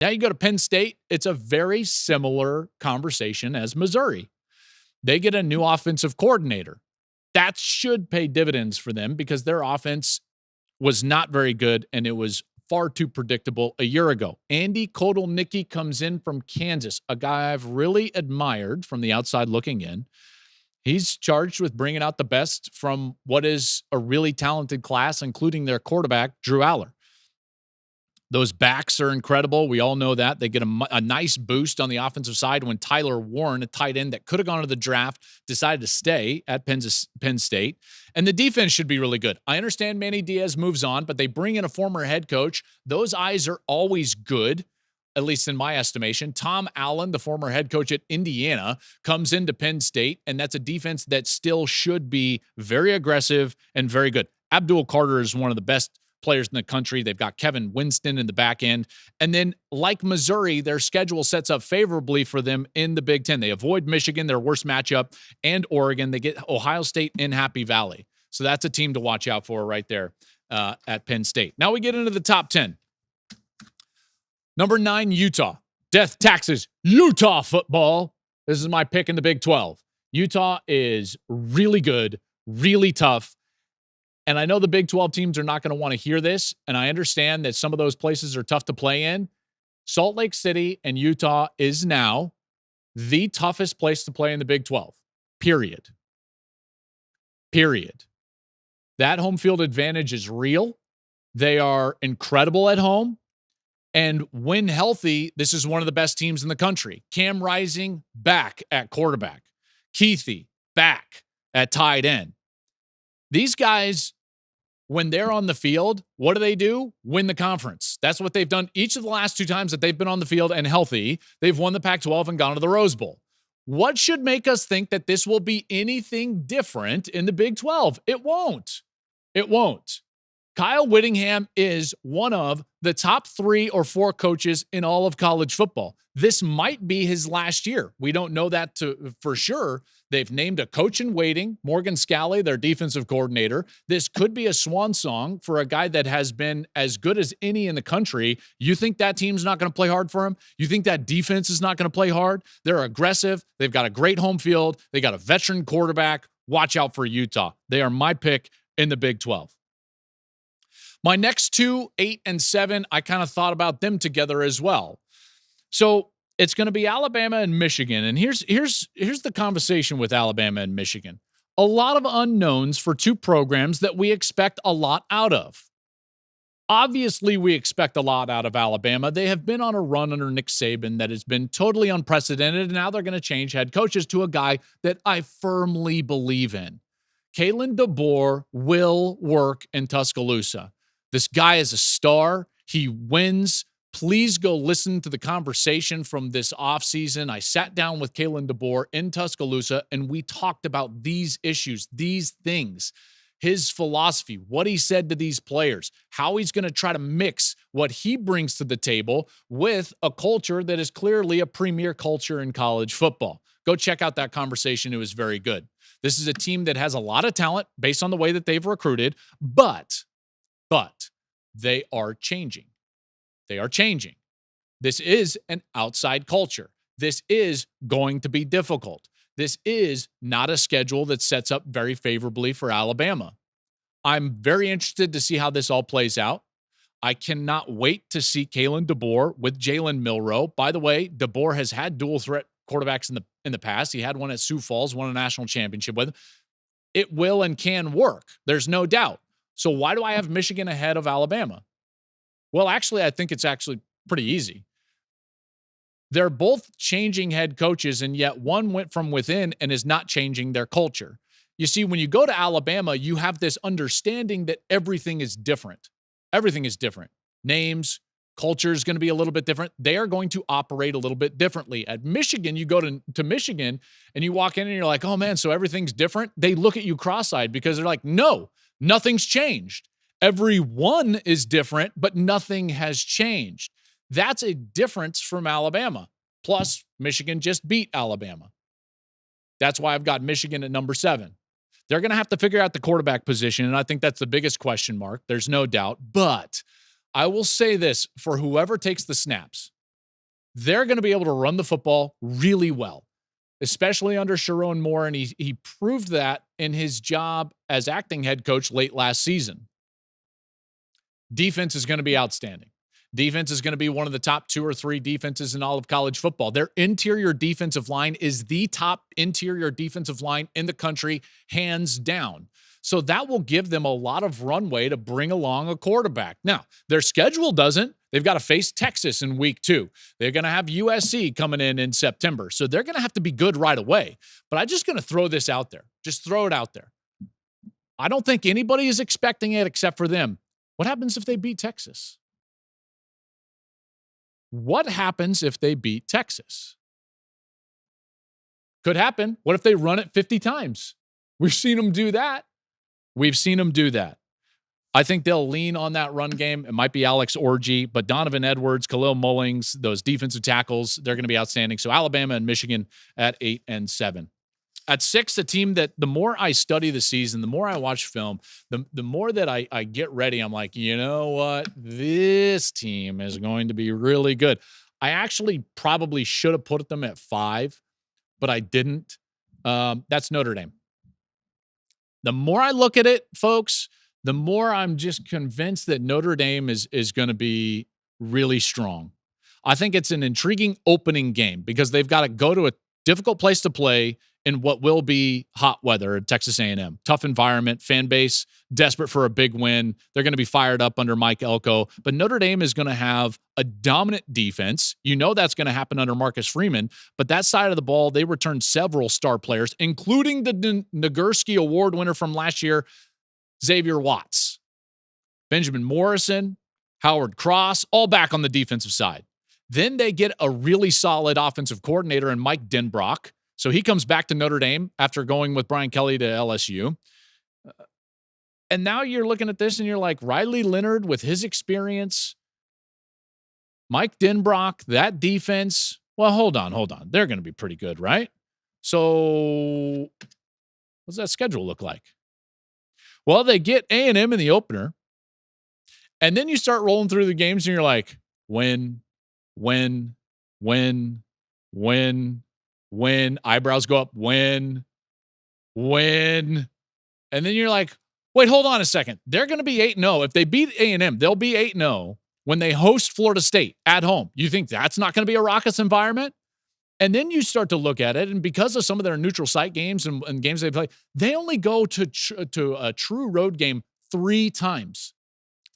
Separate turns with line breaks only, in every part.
Now you go to Penn State, it's a very similar conversation as Missouri. They get a new offensive coordinator. That should pay dividends for them because their offense was not very good and it was far too predictable a year ago. Andy Kotelnicki comes in from Kansas, a guy I've really admired from the outside looking in. He's charged with bringing out the best from what is a really talented class, including their quarterback, Drew Aller. Those backs are incredible. We all know that. They get a nice boost on the offensive side when Tyler Warren, a tight end that could have gone to the draft, decided to stay at Penn State. And the defense should be really good. I understand Manny Diaz moves on, but they bring in a former head coach. Those eyes are always good, at least in my estimation. Tom Allen, the former head coach at Indiana, comes into Penn State, and that's a defense that still should be very aggressive and very good. Abdul Carter is one of the best players in the country. They've got Kevin Winston in the back end. And then, like Missouri, their schedule sets up favorably for them in the Big Ten. They avoid Michigan, their worst matchup, and Oregon. They get Ohio State in Happy Valley. So that's a team to watch out for right there at Penn State. Now we get into the top 10. Number 9, Utah. Death taxes, Utah football. This is my pick in the Big 12. Utah is really good, really tough. And I know the Big 12 teams are not going to want to hear this, and I understand that some of those places are tough to play in. Salt Lake City and Utah is now the toughest place to play in the Big 12, period. Period. That home field advantage is real. They are incredible at home. And when healthy, this is one of the best teams in the country. Cam Rising, back at quarterback. Keithy, back at tight end. These guys, when they're on the field, what do? Win the conference. That's what they've done each of the last 2 times that they've been on the field and healthy. They've won the Pac-12 and gone to the Rose Bowl. What should make us think that this will be anything different in the Big 12? It won't. It won't. Kyle Whittingham is one of the top 3 or 4 coaches in all of college football. This might be his last year. We don't know that for sure. They've named a coach in waiting, Morgan Scalley, their defensive coordinator. This could be a swan song for a guy that has been as good as any in the country. You think that team's not going to play hard for him? You think that defense is not going to play hard? They're aggressive. They've got a great home field. They got a veteran quarterback. Watch out for Utah. They are my pick in the Big 12. My next 2, 8 and 7, I kind of thought about them together as well. So it's going to be Alabama and Michigan. And here's the conversation with Alabama and Michigan. A lot of unknowns for 2 programs that we expect a lot out of. Obviously, we expect a lot out of Alabama. They have been on a run under Nick Saban that has been totally unprecedented, and now they're going to change head coaches to a guy that I firmly believe in. Kalen DeBoer will work in Tuscaloosa. This guy is a star. He wins. Please go listen to the conversation from this offseason. I sat down with Kalen DeBoer in Tuscaloosa, and we talked about these issues, these things, his philosophy, what he said to these players, how he's going to try to mix what he brings to the table with a culture that is clearly a premier culture in college football. Go check out that conversation. It was very good. This is a team that has a lot of talent based on the way that they've recruited, but they are changing. They are changing. This is an outside culture. This is going to be difficult. This is not a schedule that sets up very favorably for Alabama. I'm very interested to see how this all plays out. I cannot wait to see Kalen DeBoer with Jalen Milroe. By the way, DeBoer has had dual threat quarterbacks in the past. He had one at Sioux Falls, won a national championship with. It will and can work. There's no doubt. So why do I have Michigan ahead of Alabama? Well, actually, I think it's actually pretty easy. They're both changing head coaches, and yet one went from within and is not changing their culture. You see, when you go to Alabama, you have this understanding that everything is different. Everything is different. Names, culture is going to be a little bit different. They are going to operate a little bit differently. At Michigan, you go to Michigan and you walk in and you're like, oh man, so everything's different. They look at you cross-eyed because they're like, no, nothing's changed. Everyone is different, but nothing has changed. That's a difference from Alabama. Plus, Michigan just beat Alabama. That's why I've got Michigan at number 7. They're going to have to figure out the quarterback position, and I think that's the biggest question mark. There's no doubt. But I will say this, for whoever takes the snaps, they're going to be able to run the football really well, especially under Sharon Moore, and he proved that in his job as acting head coach late last season. Defense is going to be outstanding. Defense is going to be one of the top 2 or 3 defenses in all of college football. Their interior defensive line is the top interior defensive line in the country, hands down. So that will give them a lot of runway to bring along a quarterback. Now, their schedule doesn't. They've got to face Texas in week 2. They're going to have USC coming in September. So they're going to have to be good right away. But I'm just going to throw this out there. Just throw it out there. I don't think anybody is expecting it except for them. What happens if they beat Texas? What happens if they beat Texas? Could happen. What if they run it 50 times? We've seen them do that. I think they'll lean on that run game. It might be Alex Orji, but Donovan Edwards, Khalil Mullings, those defensive tackles, they're going to be outstanding. So Alabama and Michigan at 8 and 7. At 6, the team that the more I study the season, the more I watch film, the more that I get ready, I'm like, you know what? This team is going to be really good. I actually probably should have put them at 5, but I didn't. That's Notre Dame. The more I look at it, folks, the more I'm just convinced that Notre Dame is going to be really strong. I think it's an intriguing opening game because they've got to go to a difficult place to play in what will be hot weather at Texas A&M. Tough environment, fan base, desperate for a big win. They're going to be fired up under Mike Elko. But Notre Dame is going to have a dominant defense. You know that's going to happen under Marcus Freeman. But that side of the ball, they returned several star players, including the Nagurski Award winner from last year, Xavier Watts. Benjamin Morrison, Howard Cross, all back on the defensive side. Then they get a really solid offensive coordinator in Mike Denbrock. So he comes back to Notre Dame after going with Brian Kelly to LSU. And now you're looking at this and you're like, Riley Leonard with his experience, Mike Denbrock, that defense. Well, hold on. They're going to be pretty good, right? So what's that schedule look like? Well, they get A&M in the opener. And then you start rolling through the games and you're like, when, eyebrows go up, when, and then you're like, wait, hold on a second. They're going to be 8-0. If they beat A&M, they'll be 8-0 when they host Florida State at home. You think that's not going to be a raucous environment? And then you start to look at it, and because of some of their neutral site games and games they play, they only go to a true road game 3 times.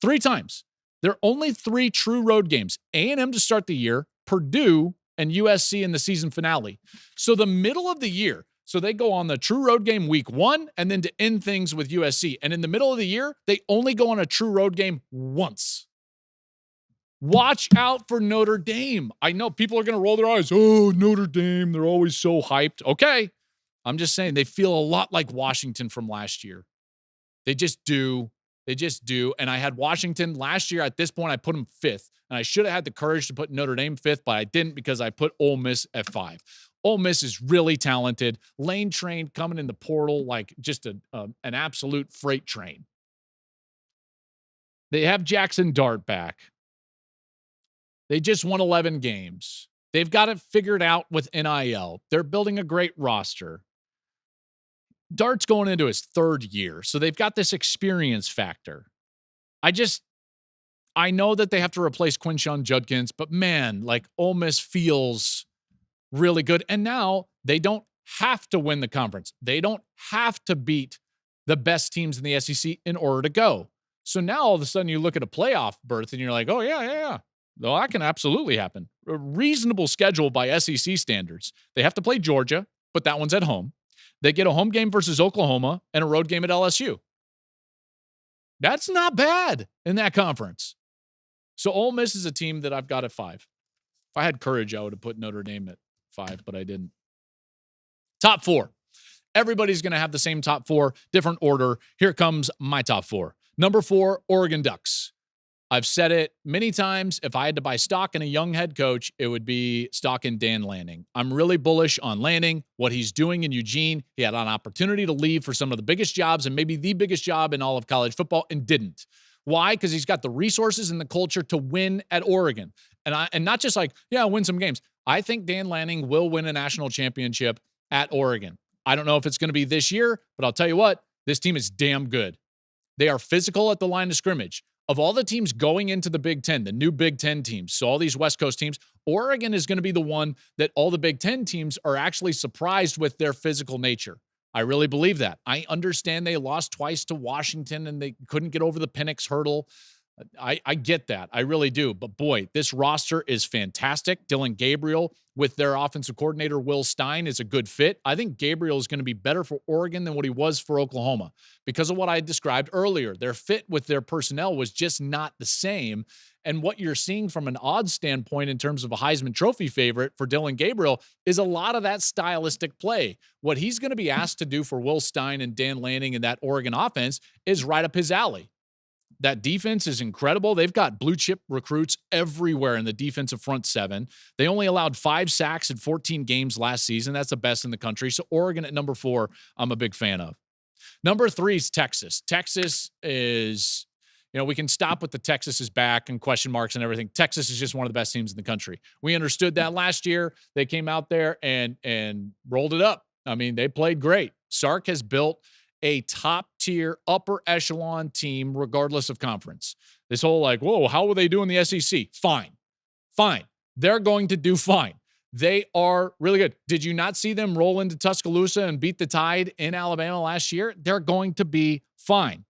3 times. There are only 3 true road games. A&M to start the year, Purdue, and USC in the season finale. So the middle of the year, so they go on the true road game week 1 and then to end things with USC. And in the middle of the year, they only go on a true road game once. Watch out for Notre Dame. I know people are going to roll their eyes. Oh, Notre Dame, they're always so hyped. Okay. I'm just saying they feel a lot like Washington from last year. They just do. And I had Washington last year. At this point, I put them 5th. And I should have had the courage to put Notre Dame 5th, but I didn't because I put Ole Miss at 5. Ole Miss is really talented. Lane Train coming in the portal like just an absolute freight train. They have Jackson Dart back. They just won 11 games. They've got it figured out with NIL. They're building a great roster. Dart's going into his 3rd year, so they've got this experience factor. I know that they have to replace Quinshon Judkins, but man, like Ole Miss feels really good. And now they don't have to win the conference. They don't have to beat the best teams in the SEC in order to go. So now all of a sudden you look at a playoff berth and you're like, oh, yeah. Well, that can absolutely happen. A reasonable schedule by SEC standards. They have to play Georgia, but that one's at home. They get a home game versus Oklahoma and a road game at LSU. That's not bad in that conference. So Ole Miss is a team that I've got at 5. If I had courage, I would have put Notre Dame at 5, but I didn't. Top 4. Everybody's going to have the same top 4, different order. Here comes my top 4. Number 4, Oregon Ducks. I've said it many times. If I had to buy stock in a young head coach, it would be stock in Dan Lanning. I'm really bullish on Lanning, what he's doing in Eugene. He had an opportunity to leave for some of the biggest jobs and maybe the biggest job in all of college football and didn't. Why? Because he's got the resources and the culture to win at Oregon. And not just like, yeah, win some games. I think Dan Lanning will win a national championship at Oregon. I don't know if it's going to be this year, but I'll tell you what, this team is damn good. They are physical at the line of scrimmage. Of all the teams going into the Big Ten, the new Big Ten teams, so all these West Coast teams, Oregon is going to be the one that all the Big Ten teams are actually surprised with their physical nature. I really believe that. I understand they lost twice to Washington and they couldn't get over the Penix hurdle. I get that. I really do. But boy, this roster is fantastic. Dylan Gabriel with their offensive coordinator, Will Stein, is a good fit. I think Gabriel is going to be better for Oregon than what he was for Oklahoma because of what I described earlier. Their fit with their personnel was just not the same. And what you're seeing from an odds standpoint in terms of a Heisman Trophy favorite for Dylan Gabriel is a lot of that stylistic play. What he's going to be asked to do for Will Stein and Dan Lanning and that Oregon offense is right up his alley. That defense is incredible. They've got blue chip recruits everywhere in the defensive front seven. They only allowed 5 sacks in 14 games last season. That's the best in the country. So Oregon at number 4, I'm a big fan of. Number 3 is Texas. Texas is, we can stop with the Texas is back and question marks and everything. Texas is just one of the best teams in the country. We understood that last year. They came out there and rolled it up. I mean, they played great. Sark has built a top-tier, upper echelon team, regardless of conference. This whole whoa, how will they do in the SEC? Fine. They're going to do fine. They are really good. Did you not see them roll into Tuscaloosa and beat the Tide in Alabama last year? They're going to be fine.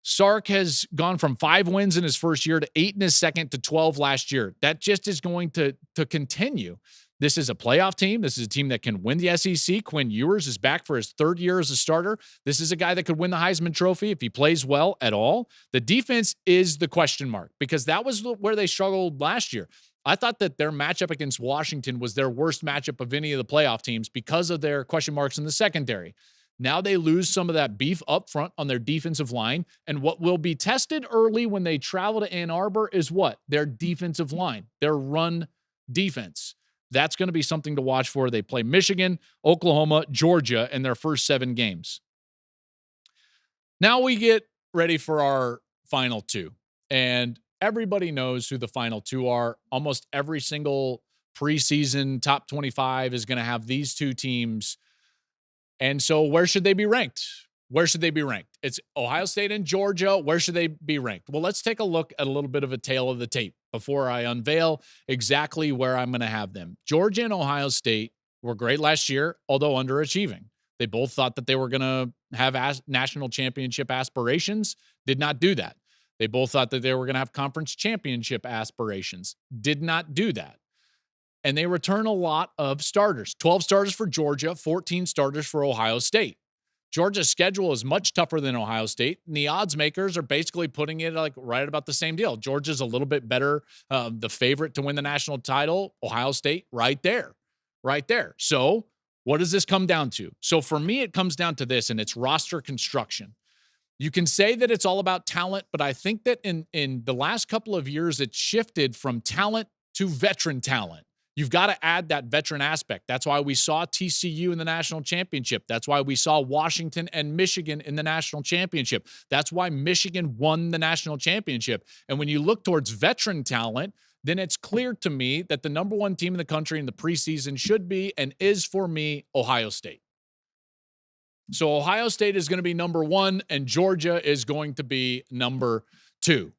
Sark has gone from 5 wins in his first year to 8 in his second to 12 last year. That just is going to continue. This is a playoff team. This is a team that can win the SEC. Quinn Ewers is back for his 3rd year as a starter. This is a guy that could win the Heisman Trophy if he plays well at all. The defense is the question mark because that was where they struggled last year. I thought that their matchup against Washington was their worst matchup of any of the playoff teams because of their question marks in the secondary. Now they lose some of that beef up front on their defensive line. And what will be tested early when they travel to Ann Arbor is what? Their defensive line, their run defense. That's going to be something to watch for. They play Michigan, Oklahoma, Georgia in their first 7 games. Now we get ready for our final 2. And everybody knows who the final 2 are. Almost every single preseason top 25 is going to have these 2 teams. And so where should they be ranked? It's Ohio State and Georgia. Where should they be ranked? Well, let's take a look at a little bit of a tail of the tape before I unveil exactly where I'm going to have them. Georgia and Ohio State were great last year, although underachieving. They both thought that they were going to have national championship aspirations, did not do that. They both thought that they were going to have conference championship aspirations, did not do that. And they return a lot of starters, 12 starters for Georgia, 14 starters for Ohio State. Georgia's schedule is much tougher than Ohio State, and the odds makers are basically putting it right about the same deal. Georgia's a little bit better, the favorite to win the national title. Ohio State, right there. So what does this come down to? So for me, it comes down to this, and it's roster construction. You can say that it's all about talent, but I think that in the last couple of years, it's shifted from talent to veteran talent. You've got to add that veteran aspect. That's why we saw TCU in the national championship. That's why we saw Washington and Michigan in the national championship. That's why Michigan won the national championship. And when you look towards veteran talent, then it's clear to me that the number 1 team in the country in the preseason should be and is for me Ohio State. So Ohio State is going to be number 1 and Georgia is going to be number 2.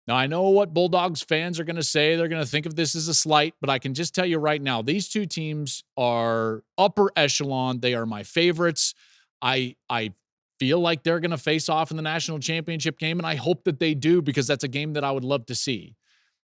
Now, I know what Bulldogs fans are going to say. They're going to think of this as a slight, but I can just tell you right now, these 2 teams are upper echelon. They are my favorites. I feel like they're going to face off in the national championship game, and I hope that they do because that's a game that I would love to see.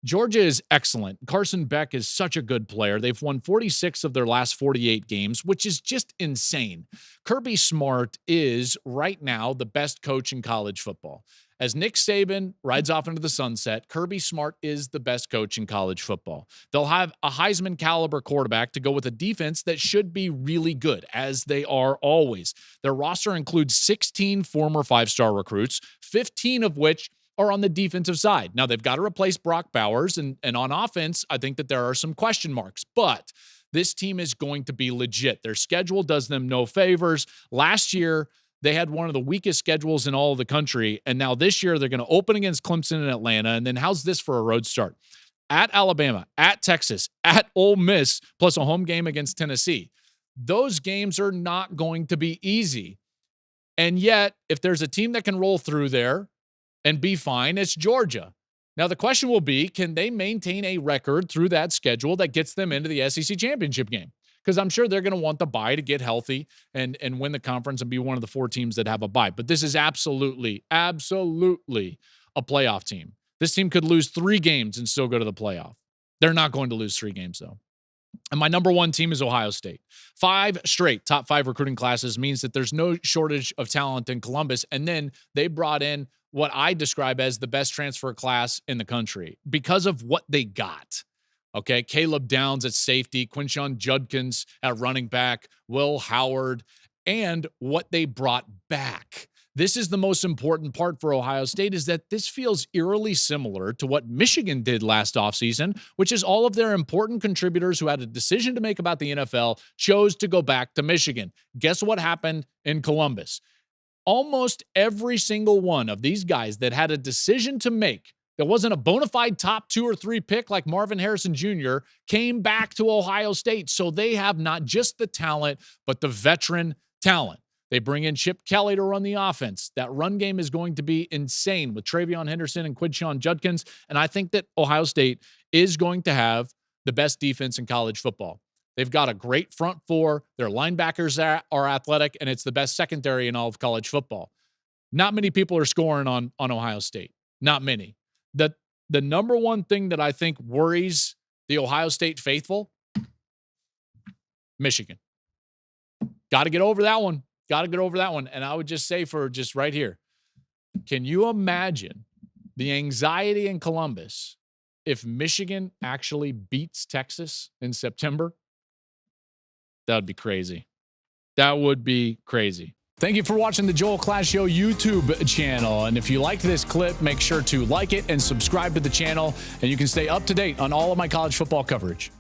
Georgia is excellent. Carson Beck is such a good player. They've won 46 of their last 48 games, which is just insane. Kirby Smart is right now the best coach in college football. As Nick Saban rides off into the sunset, Kirby Smart is the best coach in college football. They'll have a Heisman caliber quarterback to go with a defense that should be really good, as they are always. Their roster includes 16 former 5-star recruits, 15 of which are on the defensive side. Now, they've got to replace Brock Bowers, and on offense, I think that there are some question marks, but this team is going to be legit. Their schedule does them no favors. Last year, they had one of the weakest schedules in all of the country, and now this year they're going to open against Clemson and Atlanta, and then how's this for a road start? at Alabama, at Texas, at Ole Miss, plus a home game against Tennessee. Those games are not going to be easy. And yet, if there's a team that can roll through there and be fine, it's Georgia. Now, the question will be, can they maintain a record through that schedule that gets them into the SEC championship game? Because I'm sure they're going to want the bye to get healthy and win the conference and be one of the 4 teams that have a bye. But this is absolutely a playoff team. This team could lose 3 games and still go to the playoff. They're not going to lose 3 games, though. And my number 1 team is Ohio State. 5 straight top 5 recruiting classes means that there's no shortage of talent in Columbus. And then they brought in what I describe as the best transfer class in the country because of what they got. Okay, Caleb Downs at safety, Quinshon Judkins at running back, Will Howard, and what they brought back. This is the most important part for Ohio State, is that this feels eerily similar to what Michigan did last offseason, which is all of their important contributors who had a decision to make about the NFL chose to go back to Michigan. Guess what happened in Columbus? Almost every single one of these guys that had a decision to make that wasn't a bona fide top 2 or 3 pick like Marvin Harrison Jr. came back to Ohio State. So they have not just the talent, but the veteran talent. They bring in Chip Kelly to run the offense. That run game is going to be insane with Travion Henderson and Quinshon Judkins. And I think that Ohio State is going to have the best defense in college football. They've got a great front 4. Their linebackers are athletic, and it's the best secondary in all of college football. Not many people are scoring on Ohio State. Not many. The number one thing that I think worries the Ohio State faithful, Michigan. Got to get over that one. And I would just say, for just right here, can you imagine the anxiety in Columbus if Michigan actually beats Texas in September? That would be crazy. Thank you for watching the Joel Klatt Show YouTube channel. And if you liked this clip, make sure to like it and subscribe to the channel, and you can stay up to date on all of my college football coverage.